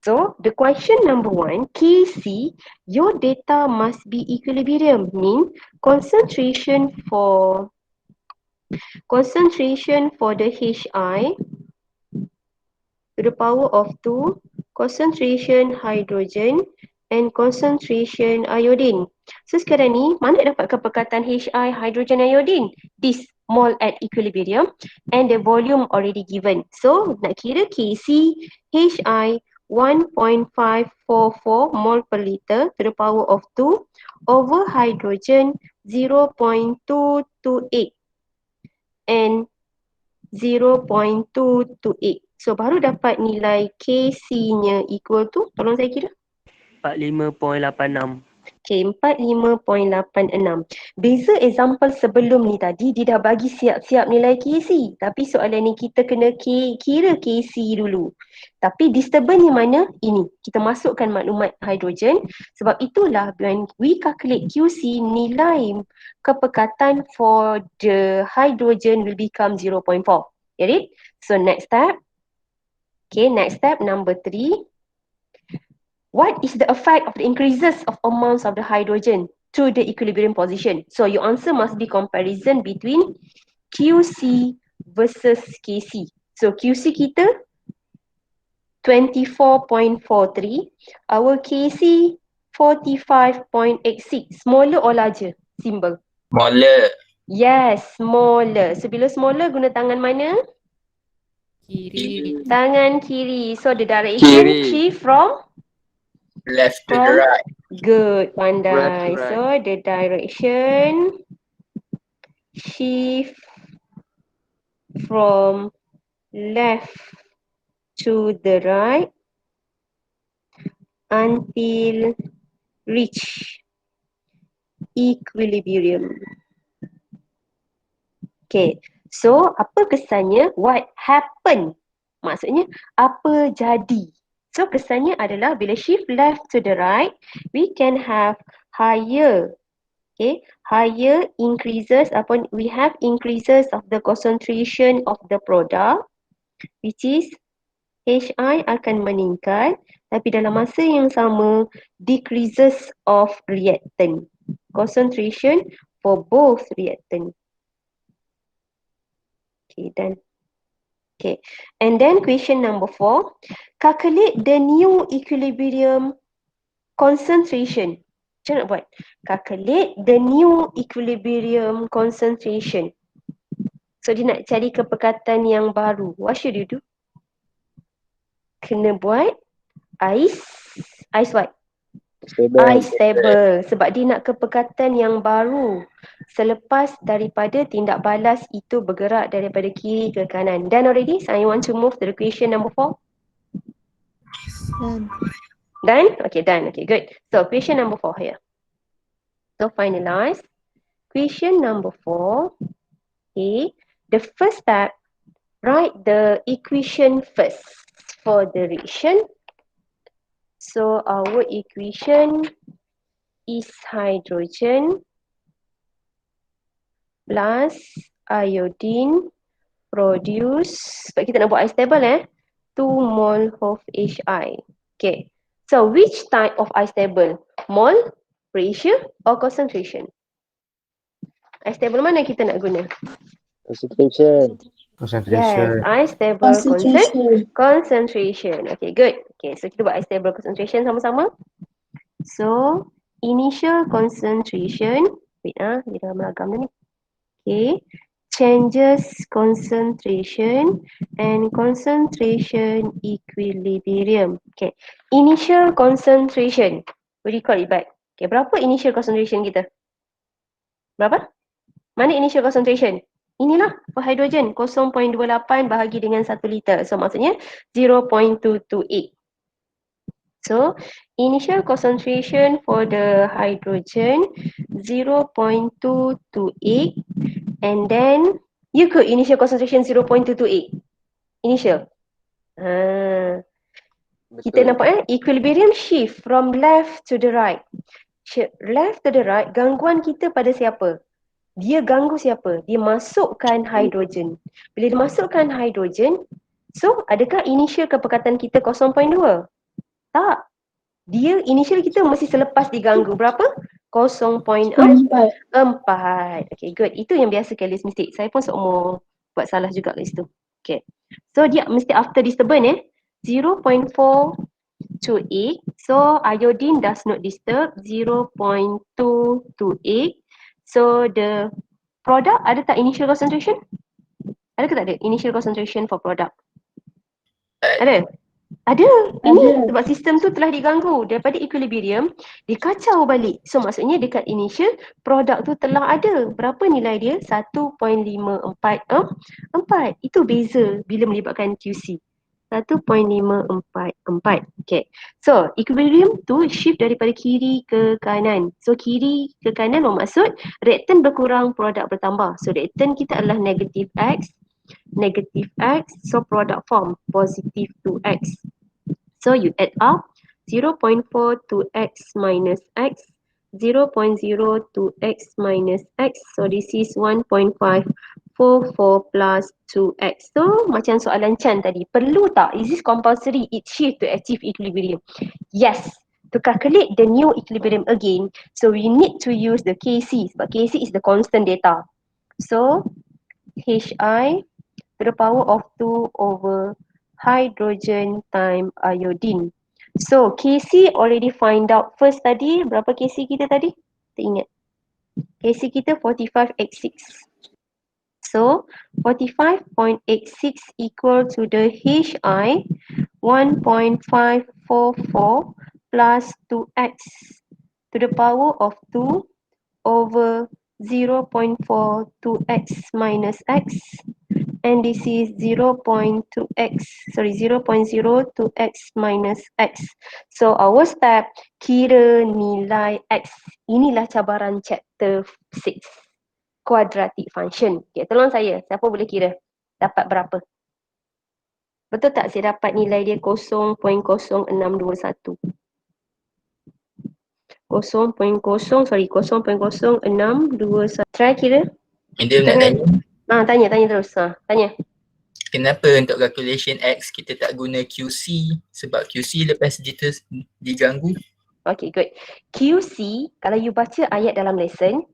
So, the question number 1, KC, your data must be equilibrium. Mean concentration for the HI to the power of 2, concentration hydrogen and concentration iodine. So sekarang ni, mana dapat perkataan HI, hydrogen, iodine? This mole at equilibrium and the volume already given. So nak kira KC, HI 1.544 mole per liter to the power of 2 over hydrogen 0.228 and 0.228. So baru dapat nilai KC-nya equal to, tolong saya kira. 45.86. Okay, 45.86. Beza example sebelum ni tadi, dia dah bagi siap-siap nilai KC. Tapi soalan ni kita kena kira KC dulu. Tapi disturbance yang mana? Ini. Kita masukkan maklumat hidrogen. Sebab itulah when we calculate QC, nilai kepekatan for the hydrogen will become 0.4. Get it? So next step. Okay, next step number 3. What is the effect of the increases of amounts of the hydrogen to the equilibrium position? So your answer must be comparison between QC versus KC. So QC kita 24.43, our KC 45.86. Smaller or larger? Symbol. Smaller. Yes, smaller. So bila smaller guna tangan mana? Kiri. Tangan kiri. So the direction Kiri. shift from? Left to the From? right. Good, pandai. Left to right. So the direction shift from left to the right until reach equilibrium. Okay, so apa kesannya? What happened? Maksudnya apa jadi? So kesannya adalah bila shift left to the right, we can have higher, okay, higher increases upon we have increases of the concentration of the product, which is HI akan meningkat, tapi dalam masa yang sama decreases of reactant, concentration for both reactant. Okay, done. Okay, and then question number 4, calculate the new equilibrium concentration. Macam nak buat? Calculate the new equilibrium concentration. So dia nak cari kepekatan yang baru. What should you do? Kena buat ice what? Ice stable. Sebab dia nak kepekatan yang baru selepas daripada tindak balas itu bergerak daripada kiri ke kanan. Done already? So I want to move to the question number 4. Done? Okay, done. Okay, good. So question number 4 here. So finalize. Question number 4. Okay. The first step, write the equation first for the reaction. So our equation is hydrogen plus iodine produce, sebab kita nak buat ice stable 2 mole of HI. Okay. So which type of ice stable? Mole, pressure or concentration? Ice stable mana kita nak guna? Concentration. Yes, ice stable concentration. Okay, good. Okay, so kita buat ice stable concentration sama-sama. So initial concentration, wait dia dah melagam dah ni. Okay. Changes concentration and concentration equilibrium. Okay. Initial concentration. We record it back. Okay. Berapa initial concentration kita? Berapa? Mana initial concentration? Inilah for hydrogen 0.28 bahagi dengan 1 liter. So maksudnya 0.228. So initial concentration for the hydrogen 0.228 and then you could initial concentration 0.228. Initial. Kita nampak equilibrium shift from left to the right. Left to the right, gangguan kita pada siapa? Dia ganggu siapa? Dia masukkan hidrogen. Bila dia masukkan hidrogen, so adakah initial kepekatan kita 0.2? Tak. Dia initial kita mesti selepas diganggu berapa? 0.4. Okay, good. Itu yang biasa careless mistake. Saya pun seumur buat salah juga kat situ. Okay. So dia mesti after disturbance 0.4 to 8. So iodine does not disturb 0.2 to 8. So the product ada tak initial concentration? Ada ke tak ada initial concentration for product? Ada? Ada. Ini sebab sistem tu telah diganggu daripada equilibrium, dikacau balik. So maksudnya dekat initial, produk tu telah ada. Berapa nilai dia? 1.544. Itu beza bila melibatkan QC. 1.544. Okay. So equilibrium tu shift daripada kiri ke kanan. So kiri ke kanan bermaksud reaktan berkurang, produk bertambah. So reaktan kita adalah negative X. Negative X, so product form positive 2X. So you add up 0.4 to X minus X, 0.0 to X minus X. So this is 1.544 plus 2X. So macam soalan Chan tadi, perlu tak? Is this compulsory it shift to achieve equilibrium? Yes. To calculate the new equilibrium again, so we need to use the Kc, but Kc is the constant data. So Hi to the power of 2 over hydrogen time iodine. So Kc already find out first tadi. Berapa Kc kita tadi? Kita ingat. Kc kita 4586. So 45.86 equal to the Hi 1.544 plus 2x to the power of 2 over 0.42x minus x, and this is 0.2x, sorry 0.02x minus x. So our step, kira nilai x. Inilah cabaran chapter 6, quadratic function. Okay, tolong saya, siapa boleh kira dapat berapa? Betul tak saya dapat nilai dia 0.0621? 0.0621. Try kira. Medium nak tanya. Tanya terus. Tanya. Kenapa untuk calculation X kita tak guna QC? Sebab QC lepas diganggu. Okay, good. QC, kalau you baca ayat dalam lesson,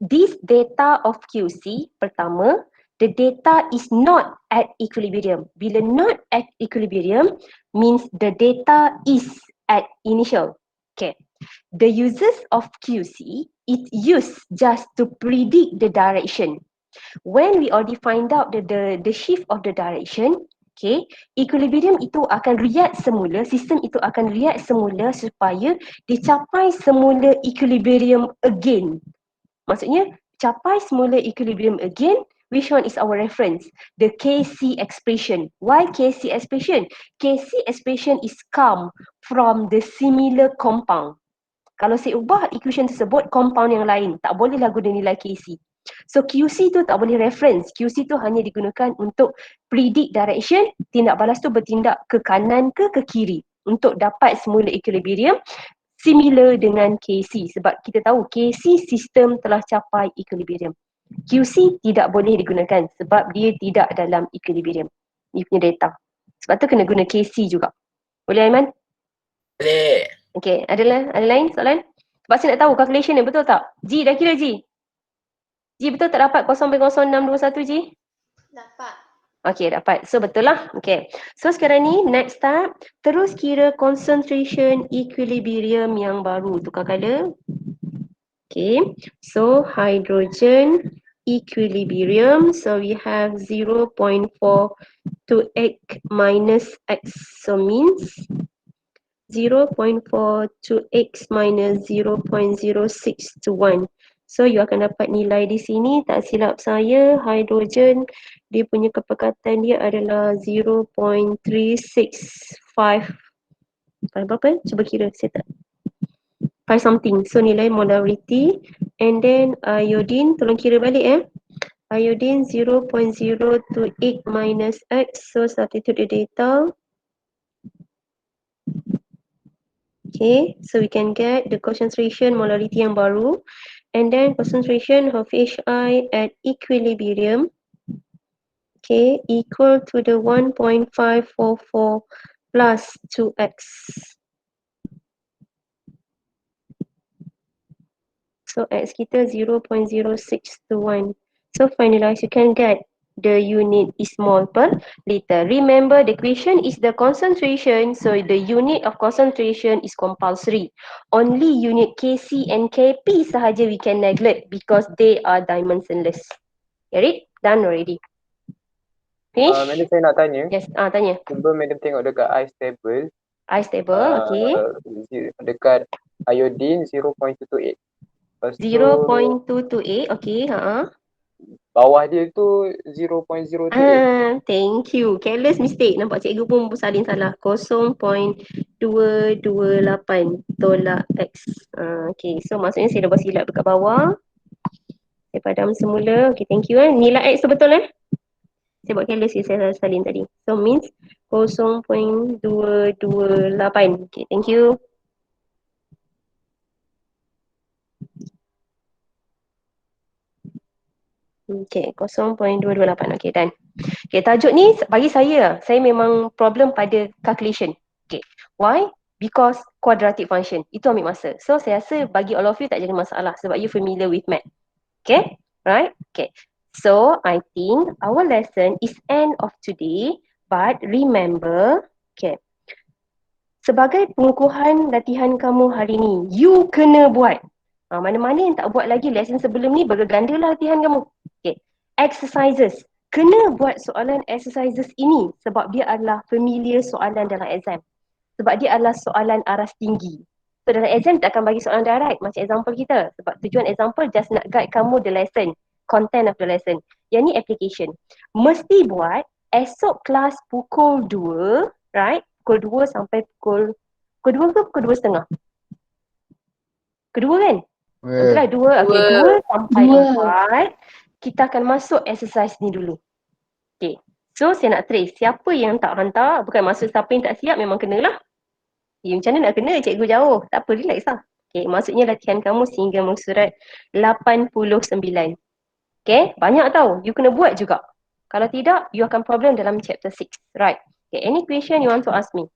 this data of QC, pertama, the data is not at equilibrium. Bila not at equilibrium, means the data is at initial. Okay. The uses of QC, it used just to predict the direction. When we already find out the shift of the direction, okay, equilibrium itu akan react semula, sistem itu akan react semula supaya dicapai semula equilibrium again. Maksudnya, capai semula equilibrium again, which one is our reference? The Kc expression. Why Kc expression? Kc expression is come from the similar compound. Kalau saya ubah equation tersebut, compound yang lain, tak bolehlah guna nilai Kc. So QC tu tak boleh reference. QC tu hanya digunakan untuk predict direction, tindak balas tu bertindak ke kanan ke kiri untuk dapat semula equilibrium similar dengan Kc. Sebab kita tahu Kc sistem telah capai equilibrium. QC tidak boleh digunakan sebab dia tidak dalam equilibrium. Dia punya data. Sebab tu kena guna Kc juga. Boleh Aiman? Boleh. Okay, ada lain soalan? Sebab saya nak tahu calculation ni betul tak? G, dah kira G? G betul tak dapat 0.0621 G? Dapat. Okay, dapat. So betul lah. Okay. So sekarang ni next step, terus kira concentration equilibrium yang baru. Tukar colour. Okay. So hydrogen equilibrium. So we have 0.428 minus x. So means 0.428 minus 0.0621. So you akan dapat nilai di sini, tak silap saya, hidrogen dia punya kepekatan dia adalah 0.365. Berapa? Cuba kira, saya tak 5 something. So nilai molarity, and then iodine tolong kira balik Iodine 0.028 minus x. So substitute the data. Okay, so we can get the concentration molarity yang baru, and then concentration of HI at equilibrium, okay, equal to the 1.544 plus 2x. So x kita 0.0621. So finalize, you can get the unit is mole per liter. Remember, the equation is the concentration, so the unit of concentration is compulsory. Only unit Kc and Kp sahaja we can neglect because they are dimensionless. Get it? Done already. Finish? Madam, saya nak tanya. Yes, tanya. Cuba madam tengok dekat ice table. Ice table, okay. Dekat iodine 0.228. Lepas tu 0.228, okay. bawah dia tu 0.028. Thank you. Careless mistake. Nampak cikgu pun salin salah. 0.228 tolak X. Okay, so maksudnya saya dah buat silap dekat bawah. Saya padam semula. Okay, thank you. Nilai X tu betul Saya buat careless, saya salin tadi. So means 0.228. Okay, thank you. Okay, 0.228. Okay, done. Okay, tajuk ni bagi saya memang problem pada calculation. Okay, why? Because quadratic function. Itu ambil masa. So, saya rasa bagi all of you tak jadi masalah sebab you familiar with math. Okay, right? Okay. So, I think our lesson is end of today. But remember, okay, sebagai pengukuhan latihan kamu hari ni, you kena buat. Mana-mana yang tak buat lagi lesson sebelum ni, bergandalah latihan kamu. Okay, exercises. Kena buat soalan exercises ini sebab dia adalah familiar soalan dalam exam. Sebab dia adalah soalan aras tinggi. So dalam exam tak akan bagi soalan direct macam example kita. Sebab tujuan example just nak guide kamu the lesson, content of the lesson. Yang ni application. Mesti buat esok kelas pukul 2, right? Pukul 2 sampai pukul 2 ke pukul 2:30? Kedua kan? Betul lah 2. Okay, 2 sampai 4. Kita akan masuk exercise ni dulu. Okay. So saya nak trace siapa yang tak hantar, bukan maksud siapa yang tak siap memang kenalah. Macam mana nak kena, cikgu jauh. Tak apa, relax lah. Okay, maksudnya latihan kamu sehingga muka surat 89. Okay, banyak tau. You kena buat juga. Kalau tidak, you akan problem dalam chapter 6. Right. Okay, any question you want to ask me?